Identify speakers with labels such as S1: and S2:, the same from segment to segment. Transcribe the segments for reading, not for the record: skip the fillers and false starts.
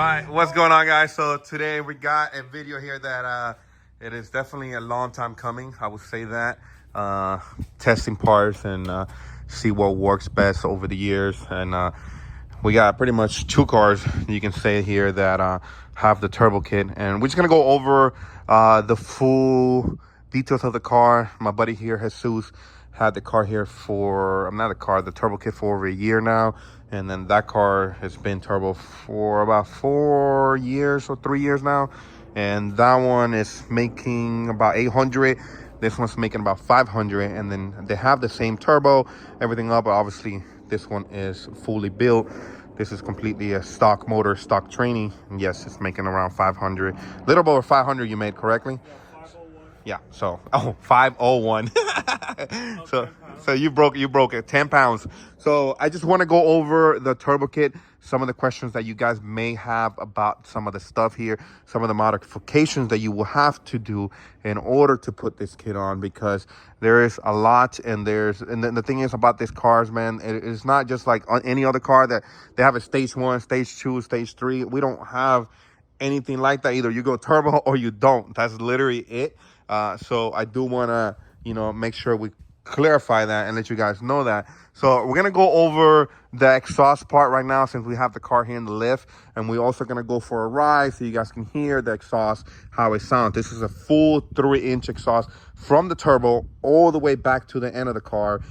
S1: right, what's going on, guys? So today we got a video here that it is definitely a long time coming. I would say that testing parts and see what works best over the years. And we got pretty much two cars you can say here that have the turbo kit, and we're just gonna go over the full details of the car. My buddy here, Jesus, had the car here for the turbo kit for over a year now, and then that car has been turbo for about 4 years or 3 years now, and that one is making about 800. This one's making about 500, and then they have the same turbo, everything up, but obviously this one is fully built. This is completely a stock motor, stock training, and yes, it's making around 500, little over 500. You made correctly. Yeah, so 501. So you broke it 10 pounds. So I just want to go over the turbo kit, some of the questions that you guys may have about some of the stuff here, some of the modifications that you will have to do in order to put this kit on, because there is a lot. And the thing is about these cars, man, it's not just like on any other car that they have a stage 1, stage 2, stage 3. We don't have anything like that. Either you go turbo or you don't. That's literally it. So I do want to, make sure we clarify that and let you guys know that. So we're going to go over the exhaust part right now, since we have the car here in the lift, and we're also going to go for a ride so you guys can hear the exhaust, how it sounds. This is a full 3-inch exhaust from the turbo all the way back to the end of the car.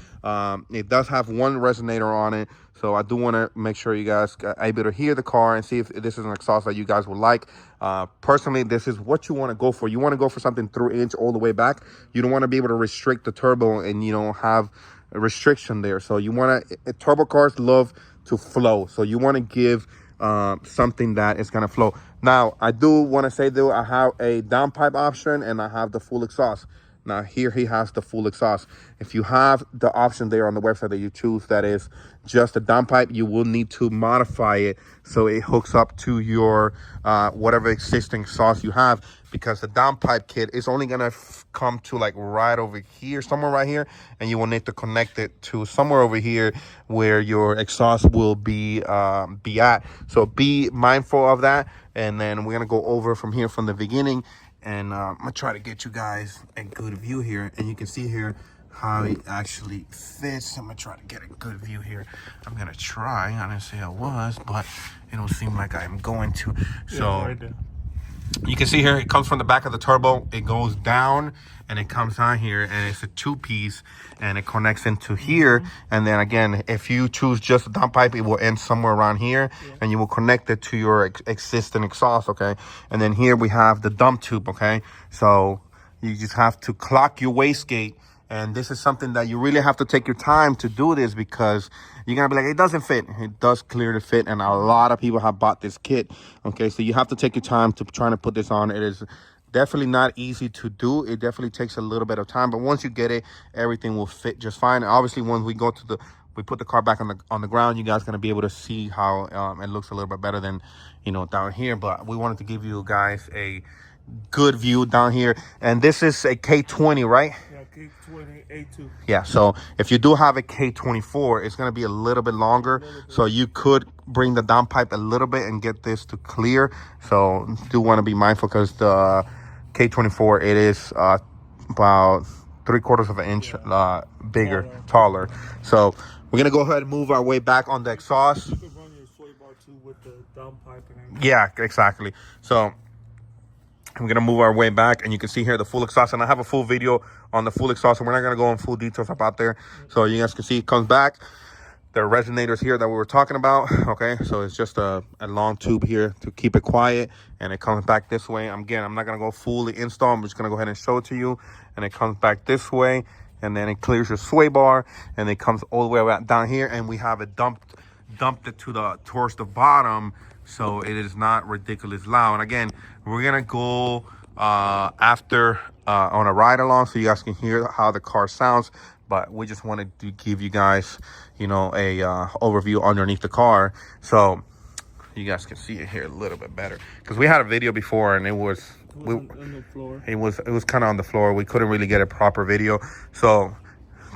S1: It does have one resonator on it, so I do want to make sure you guys are able to hear the car and see if this is an exhaust that you guys would like. Personally, this is what you want to go for. You want to go for something 3-inch all the way back. You don't want to be able to restrict the turbo and have a restriction there. So you want to, turbo cars love to flow, so you want to give something that is going to flow. Now, I do want to say though, I have a downpipe option and I have the full exhaust. Now here he has the full exhaust. If you have the option there on the website that you choose that is just a downpipe, you will need to modify it so it hooks up to your whatever existing exhaust you have, because the downpipe kit is only gonna come to like right over here, somewhere right here, and you will need to connect it to somewhere over here where your exhaust will be at. So be mindful of that, and then we're gonna go over from here from the beginning. And I'm gonna try to get you guys a good view here, and you can see here how it actually fits. I'm gonna try to get a good view here. I'm gonna try. I didn't say I was, but it don't seem like I'm going to. So yeah, right there. You can see here it comes from the back of the turbo. It goes down and it comes on here, and it's a 2-piece, and it connects into here. And then again, if you choose just a downpipe, it will end somewhere around here, and you will connect it to your existing exhaust. Okay, and then here we have the dump tube. Okay, so you just have to clock your wastegate, and this is something that you really have to take your time to do this, because you're gonna be like, it doesn't fit. It does clearly fit, and a lot of people have bought this kit. Okay, so you have to take your time to try to put this on. It is definitely not easy to do. It definitely takes a little bit of time, but once you get it, everything will fit just fine. And obviously, when we go to we put the car back on the ground, you guys gonna be able to see how it looks a little bit better than down here. But we wanted to give you guys a good view down here, and this is a K20, right?
S2: K20 A2.
S1: Yeah, so if you do have a K24, it's going to be a little bit longer, so you could bring the downpipe a little bit and get this to clear. So do want to be mindful, because the K24, it is about 3/4 of an inch bigger, taller. So we're going to go ahead and move our way back on the exhaust.
S2: You can run your sway bar too with the downpipe and everything.
S1: Yeah, exactly. So we're gonna move our way back, and you can see here the full exhaust, and I have a full video on the full exhaust, and we're not gonna go in full details about there. So you guys can see it comes back. There are resonators here that we were talking about. Okay, so it's just a long tube here to keep it quiet, and it comes back this way. Again, I'm not gonna go fully install. I'm just gonna go ahead and show it to you, and it comes back this way, and then it clears your sway bar, and it comes all the way around down here, and we have it dumped it towards the bottom, so it is not ridiculous loud. And again, we're gonna go after on a ride along, so you guys can hear how the car sounds. But we just wanted to give you guys, a overview underneath the car, so you guys can see it here a little bit better. Because we had a video before, and it was
S2: on the floor.
S1: It was kind of on the floor. We couldn't really get a proper video, so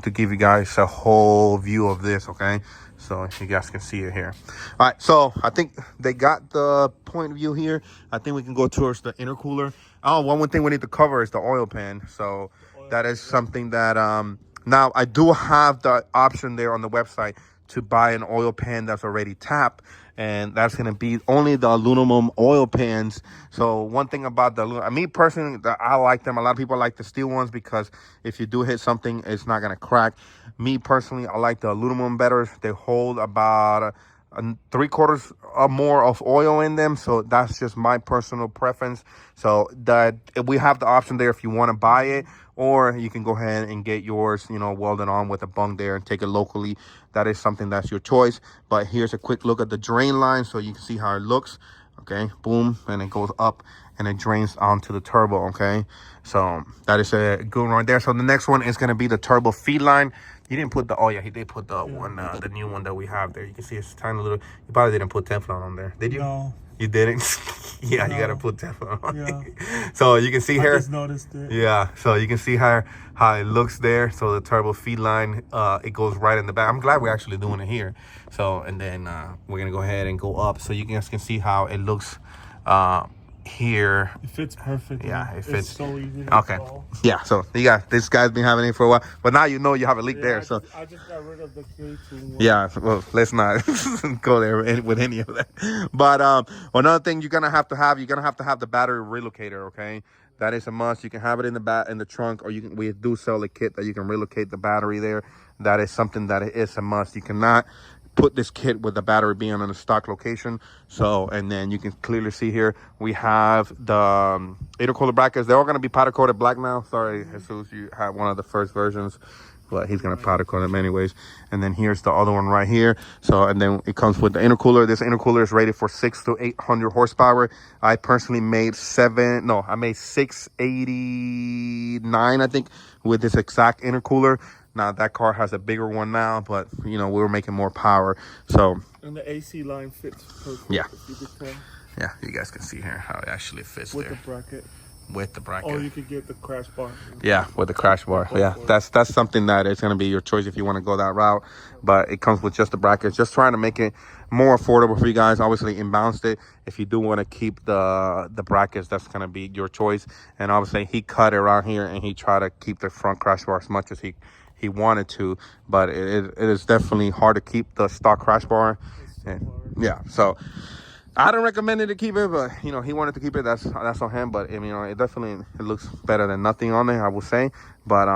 S1: to give you guys a whole view of this, okay? So you guys can see it here. All right, so I think they got the point of view here. I think we can go towards the intercooler. Oh, one thing we need to cover is the oil pan. So that is something that now I do have the option there on the website to buy an oil pan that's already tapped, and that's going to be only the aluminum oil pans. So one thing about me personally, I like them. A lot of people like the steel ones because if you do hit something, it's not going to crack. Me personally, I like the aluminum better. They hold about 3/4 or more of oil in them, so that's just my personal preference. So that we have the option there if you want to buy it, or you can go ahead and get yours, you know, welded on with a bung there and take it locally. That is something that's your choice. But here's a quick look at the drain line so you can see how it looks. Okay, boom, and it goes up and it drains onto the turbo. Okay, so that is a good one right there. So the next one is going to be the turbo feed line. He didn't put the, oh yeah, he did put the one, the new one that we have there. You can see it's tiny little. You probably didn't put Teflon on there, did you?
S2: No.
S1: You didn't? Yeah, no. You gotta put Teflon on it. So you can see here. I
S2: just noticed it.
S1: Yeah, so you can see how it looks there. So the turbo feed line, it goes right in the back. I'm glad we're actually doing it here. So, and then we're gonna go ahead and go up so you guys can see how it looks here.
S2: It fits perfect.
S1: Yeah, it fits.
S2: It's so easy to install.
S1: Yeah, so you got this guy's been having it for a while, but now you know you have a leak there.
S2: I
S1: so
S2: just got rid of the K2 one.
S1: Yeah, well, let's not go there with any of that. But another thing you're gonna have to have the battery relocator. Okay, that is a must. You can have it in the trunk, or we do sell a kit that you can relocate the battery there. That is something that is a must. You cannot put this kit with the battery being on a stock location. So, and then you can clearly see here we have the intercooler brackets. They're all going to be powder coated black now. Sorry, Jesus, you had one of the first versions, but he's going to powder coat them anyways. And then here's the other one right here. So, and then it comes with the intercooler. This intercooler is rated for 600 to 800 horsepower. I personally made 689, I think, with this exact intercooler. Now that car has a bigger one now, but you know, we were making more power. So,
S2: and the AC line fits perfect.
S1: Yeah.
S2: If you could tell.
S1: Yeah, you guys can see here how it actually fits
S2: with
S1: there.
S2: The bracket.
S1: With the bracket.
S2: Or you could get the crash bar.
S1: Yeah, with the crash bar. Yeah, that's something that is going to be your choice if you want to go that route. But it comes with just the brackets. Just trying to make it more affordable for you guys. Obviously, imbalanced it. If you do want to keep the brackets, that's going to be your choice. And obviously, he cut it around here and he tried to keep the front crash bar as much as he wanted to, but it is definitely hard to keep the stock crash bar. And yeah, so I don't recommend it to keep it, but you know, he wanted to keep it. That's on him. But I mean, you know, it looks better than nothing on there, I will say. But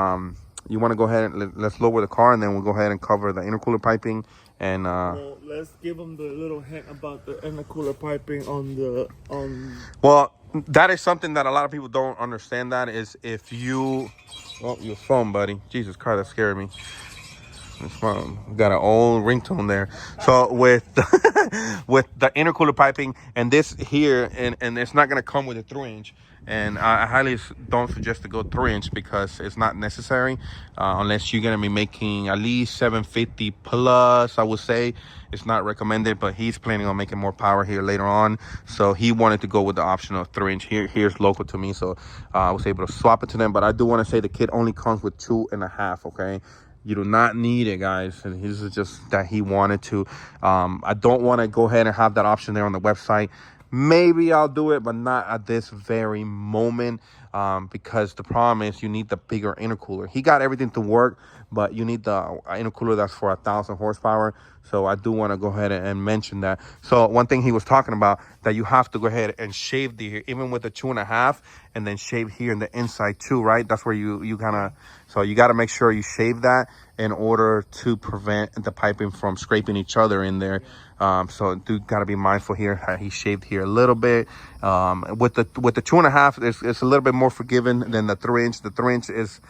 S1: you want to go ahead and let's lower the car, and then we'll go ahead and cover the intercooler piping. And
S2: well, let's give them the little hint about the intercooler piping on.
S1: Well, that is something that a lot of people don't understand. That is, if you, oh, your phone, buddy. Jesus Christ, that scared me. Got an old ringtone there. So with with the intercooler piping and this here, and it's not gonna come with a 3-inch. And I highly don't suggest to go 3-inch because it's not necessary unless you're gonna be making at least 750 plus. I would say it's not recommended, but he's planning on making more power here later on, so he wanted to go with the option of 3-inch. Here's local to me, so I was able to swap it to them. But I do want to say the kit only comes with 2.5. Okay. You do not need it, guys. And this is just that he wanted to. I don't want to go ahead and have that option there on the website. Maybe I'll do it, but not at this very moment, because the problem is you need the bigger intercooler. He got everything to work, but you need the intercooler that's for 1,000 horsepower. So I do want to go ahead and mention that. So one thing he was talking about, that you have to go ahead and shave even with the 2.5, and then shave here in the inside too, right? That's where you kind of, so you got to make sure you shave that in order to prevent the piping from scraping each other in there. So do got to be mindful here. He shaved here a little bit. With the 2.5, it's a little bit more forgiving than the 3-inch. The 3-inch is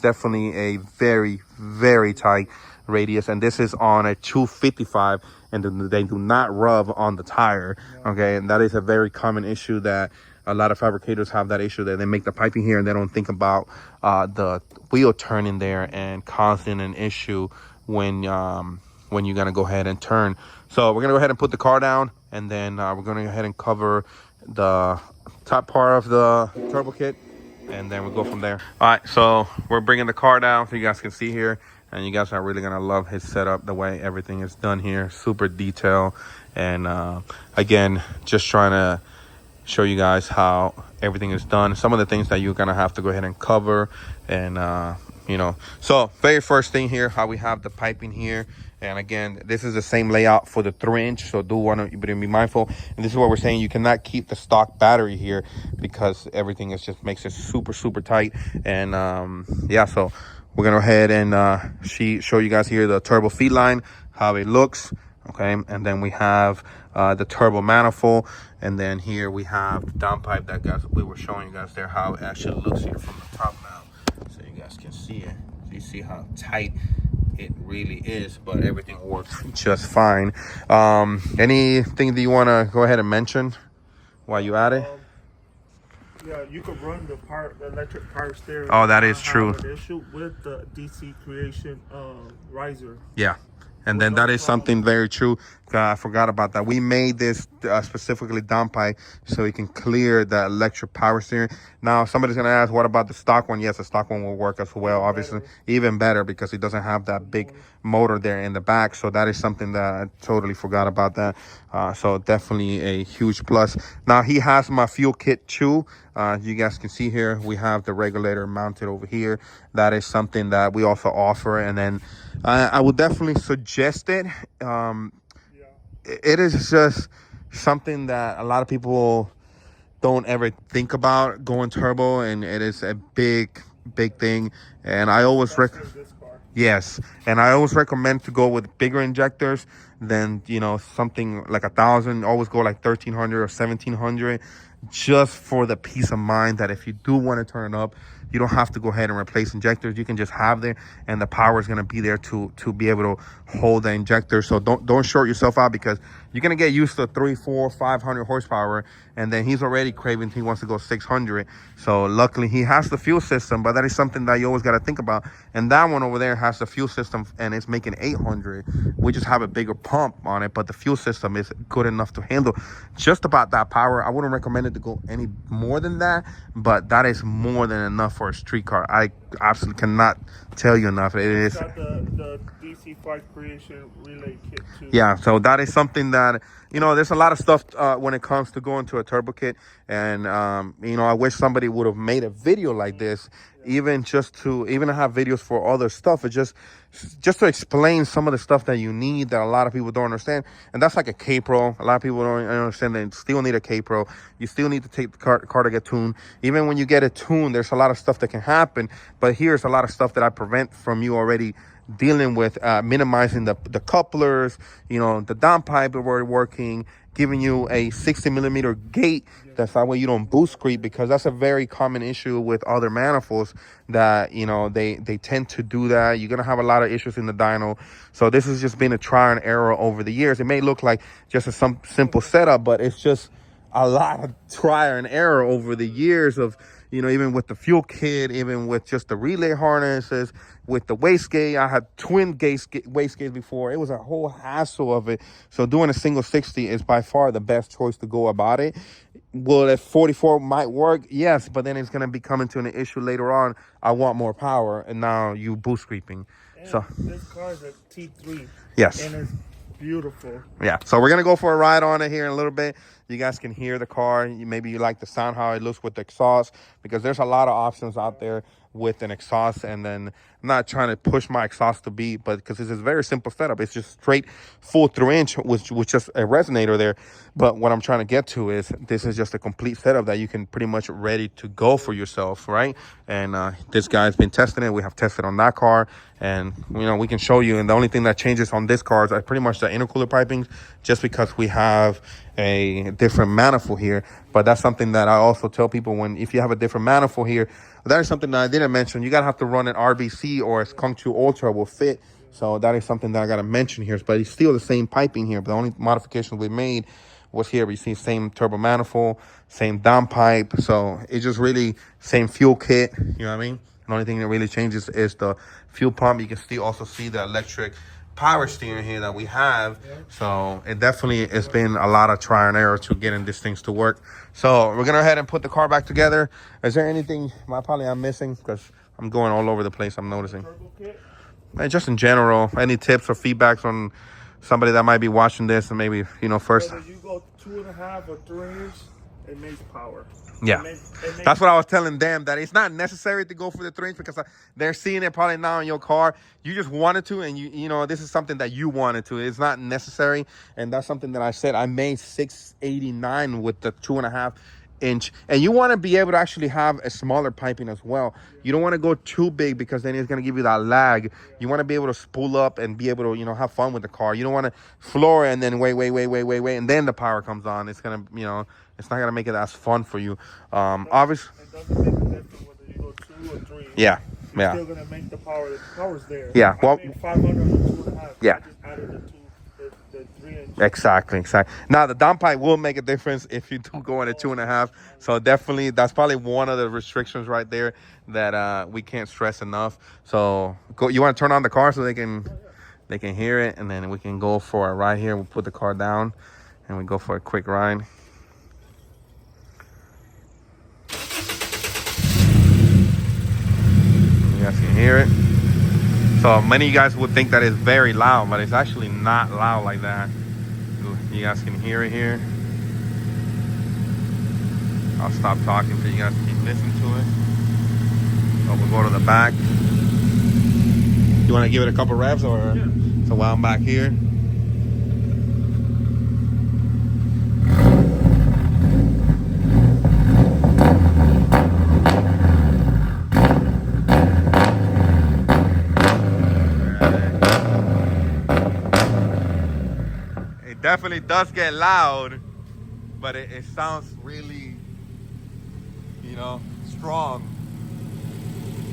S1: definitely a very, very tight radius, and this is on a 255, and they do not rub on the tire. Okay, and that is a very common issue that a lot of fabricators have, that issue that they make the piping here and they don't think about the wheel turning there and causing an issue when you're gonna go ahead and turn. So we're gonna go ahead and put the car down, and then we're gonna go ahead and cover the top part of the turbo kit. and then we'll go from there. All right, so we're bringing the car down so you guys can see here, and you guys are really gonna love his setup, the way everything is done here, super detail. And again, just trying to show you guys how everything is done, some of the things that you're gonna have to go ahead and cover. And you know, so very first thing here, how we have the piping here. And again, this is the same layout for the 3-inch, so do want to be mindful. And this is what we're saying, you cannot keep the stock battery here because everything is just makes it super tight. And yeah, so we're gonna go ahead and show you guys here the turbo feed line, how it looks. Okay, and then we have the turbo manifold, and then here we have the downpipe that guys we were showing you guys there, how it actually looks here from the top now, so you guys can see it. So you see how tight it really is, but everything works just fine. Anything that you want to go ahead and mention while you at it?
S2: Yeah, you could run the electric power steering.
S1: Oh, that is true.
S2: An issue with the Dc5creation riser.
S1: Yeah. And then that is something very true. I forgot about that. We made this specifically downpipe so we can clear the electric power steering. Now, somebody's going to ask, what about the stock one? Yes, the stock one will work as well, obviously. Even better because it doesn't have that big motor there in the back. So that is something that I totally forgot about that. So definitely a huge plus. Now, he has my fuel kit too. You guys can see here, we have the regulator mounted over here. That is something that we also offer. And then I would definitely suggest it. It is just something that a lot of people don't ever think about, going turbo, and it is a big thing. And I always yes, and I always recommend to go with bigger injectors than, you know, something like 1,000. Always go like 1,300 or 1,700, just for the peace of mind that if you do want to turn it up, you don't have to go ahead and replace injectors. You can just have there, and the power is going to be there to be able to hold the injector. So don't short yourself out, because you're going to get used to 300, 400, 500 horsepower, and then he's already craving, he wants to go 600. So luckily he has the fuel system, but that is something that you always got to think about. And that one over there has the fuel system, and it's making 800. We just have a bigger pump on it, but the fuel system is good enough to handle just about that power. I wouldn't recommend it to go any more than that, but that is more than enough for a street car. I absolutely cannot tell you enough. It is
S2: got the Dc5creation relay kit too.
S1: Yeah, so that is something that, you know, there's a lot of stuff when it comes to going to a turbo kit. And you know, I wish somebody would have made a video like this, even just to have videos for other stuff. It just to explain some of the stuff that you need that a lot of people don't understand. And that's like a K-Pro. A lot of people don't understand that you still need a K-Pro. You still need to take the car to get tuned. Even when you get it tuned, there's a lot of stuff that can happen. But here's a lot of stuff that I prevent from you already dealing with, minimizing the couplers, you know, the downpipe were working, giving you a 60mm gate. That's that way you don't boost creep, because that's a very common issue with other manifolds that, you know, they tend to do that. You're gonna have a lot of issues in the dyno. So this has just been a try and error over the years. It may look like just a simple setup, but it's just a lot of trial and error over the years of, you know, even with the fuel kit, even with just the relay harnesses, with the wastegate. I had twin wastegates before. It was a whole hassle of it. So doing a single 60 is by far the best choice to go about it. Well, if 44 might work, yes, but then it's going to be coming to an issue later on. I want more power, and now you boost creeping.
S2: And
S1: so
S2: this car is a T3.
S1: Yes.
S2: And it's beautiful.
S1: Yeah, so we're going to go for a ride on it here in a little bit. You guys can hear the car. Maybe you like the sound, how it looks with the exhaust, because there's a lot of options out there with an exhaust. And then I'm not trying to push my exhaust to be, but because it's a very simple setup. It's just straight full 3-inch with just a resonator there. But what I'm trying to get to is this is just a complete setup that you can pretty much ready to go for yourself, right? And this guy's been testing it. We have tested on that car, and you know, we can show you. And the only thing that changes on this car is pretty much the intercooler pipings, just because we have a different manifold here. But that's something that I also tell people, if you have a different manifold here, that is something that I didn't mention. You gotta have to run an RBC or a Skunk 2 Ultra will fit. So that is something that I gotta mention here. But it's still the same piping here. But the only modification we made was here. We see same turbo manifold, same downpipe. So it's just really same fuel kit. You know what I mean? The only thing that really changes is the fuel pump. You can still also see the electric power steering here that we have. So it definitely it's been a lot of trial and error to getting these things to work. So we're gonna go ahead and put the car back together. Is there anything I'm missing? Because I'm going all over the place, I'm noticing.
S2: Turbo kit.
S1: And just in general, any tips or feedbacks on somebody that might be watching this and maybe, you know, first.
S2: Whether you go 2.5 or 3 inch, it makes power.
S1: Yeah,
S2: It makes
S1: that's what I was telling them, that it's not necessary to go for the 3 inch because they're seeing it probably now in your car. You just wanted to, and you know, this is something that you wanted to. It's not necessary, and that's something that I said. I made 689 with the 2.5 inch, and you want to be able to actually have a smaller piping as well. You don't want to go too big because then it's going to give you that lag. You want to be able to spool up and be able to, you know, have fun with the car. You don't want to floor it and then wait, and then the power comes on. It's going to, you know, it's not going to make it as fun for you. Obviously.
S2: It doesn't make a difference whether you go 2 or 3.
S1: Yeah.
S2: You're still going to make the power. The power's there.
S1: Yeah. Well,
S2: I made 500 on the 2.5.
S1: Yeah.
S2: I just added the 3 inch.
S1: Exactly. Now the downpipe will make a difference if you do go in a 2.5. So definitely, that's probably one of the restrictions right there that we can't stress enough. So go. You want to turn on the car so they can hear it, and then we can go for a ride here. We'll put the car down, and we go for a quick ride. You guys can hear it. So many of you guys would think that it's very loud, but it's actually not loud like that. You guys can hear it here. I'll stop talking so you guys can listen to it. So we'll go to the back. You want to give it a couple revs, or
S2: Yeah.
S1: so while I'm back here? Definitely does get loud, but it sounds really, you know, strong.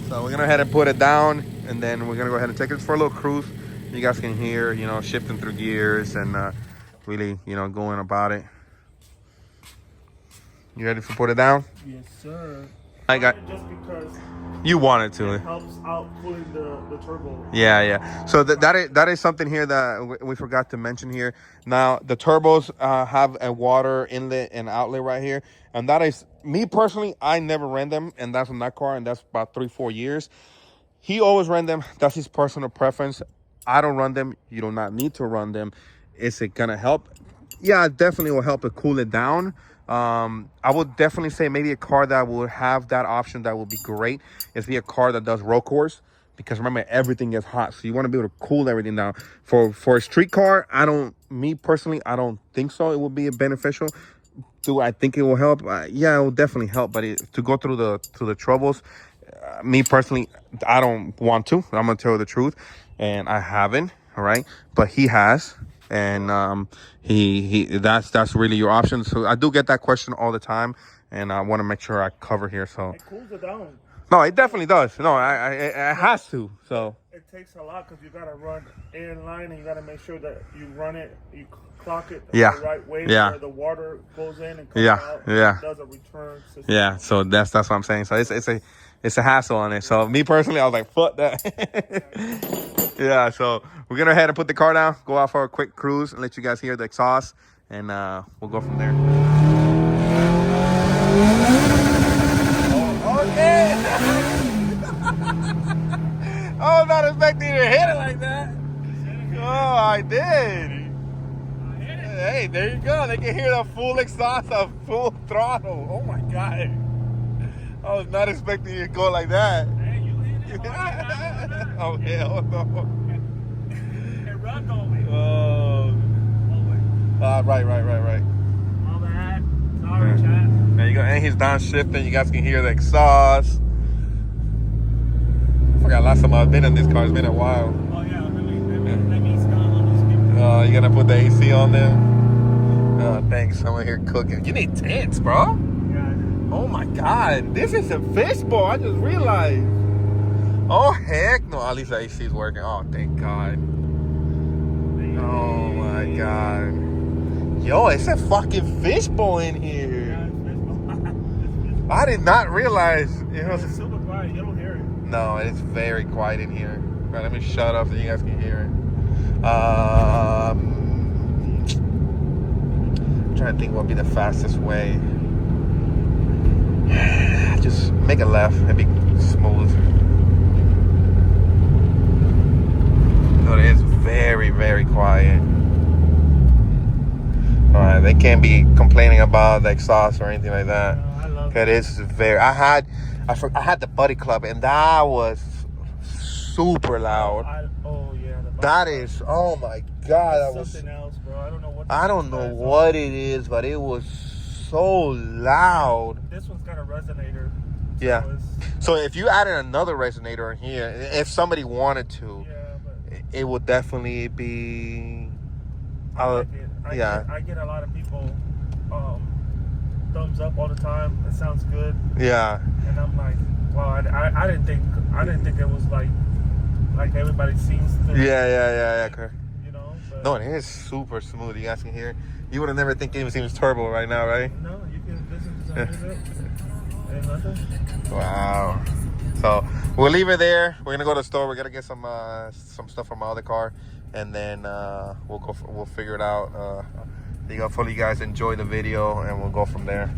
S1: So we're gonna go ahead and put it down, and then we're gonna go ahead and take it for a little cruise. You guys can hear, you know, shifting through gears and really, you know, going about it. You ready to put it down?
S2: Yes, sir.
S1: I got.
S2: Just because
S1: You wanted to.
S2: it helps out cooling the turbo.
S1: Yeah. So that is something here that we forgot to mention here. Now the turbos have a water inlet and outlet right here, and that is me personally. I never ran them, and that's on that car, and that's about 3-4 years. He always ran them. That's his personal preference. I don't run them. You do not need to run them. Is it gonna help? Yeah, it definitely will help to cool it down. I would definitely say maybe a car that would have that option that would be great is be a car that does road course, because remember, everything gets hot, so you want to be able to cool everything down. For a street car, me personally, I don't think so. It will be beneficial. Do I think it will help? Yeah, it will definitely help, but to go through the troubles, me personally, I don't want to. I'm gonna tell you the truth, and I haven't. All right, but he has. And that's really your option. So I do get that question all the time, and I want to make sure I cover here. So
S2: It cools it down.
S1: no, it definitely does. No, it has to. So
S2: It takes a lot because you gotta run air in line, and you gotta make sure that you run it, you clock it the right way, where the water goes in and comes out.
S1: Yeah.
S2: It does a return system.
S1: Yeah, so that's what I'm saying. So it's a hassle on it. So me personally, I was like, fuck that. Yeah, so we're gonna head and put the car down, go out for a quick cruise, and let you guys hear the exhaust, and we'll go from there. Okay. I was not expecting you to hit it like that. Oh, I did. Hey, there you go. They can hear the full exhaust of full throttle. Oh my God. I was not expecting you to go like that.
S2: Hey, you hit it.
S1: Oh, hell no.
S2: It rubbed on me.
S1: Oh. Right.
S2: My bad. Sorry, chat.
S1: There you go. And he's downshifting. You guys can hear the exhaust. I forgot last time I've been in this car. It's been a while.
S2: Oh, yeah. Let me start on this skipper.
S1: You gonna put the AC on there? Thanks. Someone here cooking. You need tents, bro.
S2: Yeah.
S1: Oh my God. This is a fishbowl. I just realized. Oh, heck no. At least the AC is working. Oh, thank God. Oh my God. Yo, it's a fucking fishbowl in here. I did not realize it was.
S2: It's super quiet. You don't hear it.
S1: No, it's very quiet in here. Right, let me shut up so you guys can hear it. I'm trying to think what would be the fastest way. Just make a left and be smooth. It is very, very quiet. Alright, they can't be complaining about the exhaust or anything like that.
S2: I love
S1: it. Is very. I had the Buddy Club, and that was super loud. That is, oh my god, that was
S2: something else, bro.
S1: I don't know what it is, but it was so loud.
S2: This one's got a resonator.
S1: Yeah. So if you added another resonator in here, if somebody wanted to, it would definitely be.
S2: I get a lot of people thumbs up all the time. It sounds good.
S1: Yeah.
S2: And I'm like, wow, I didn't think it was like everybody seems to.
S1: Yeah.
S2: You know. But
S1: no, it is super smooth. You guys can hear. You would have never think it was even turbo right now, right?
S2: No, you can listen to some music. Ain't nothing.
S1: Wow. So we'll leave it there. We're gonna go to the store. We're gonna get some stuff from my other car, and then we'll figure it out. Hopefully you guys enjoy the video, and we'll go from there.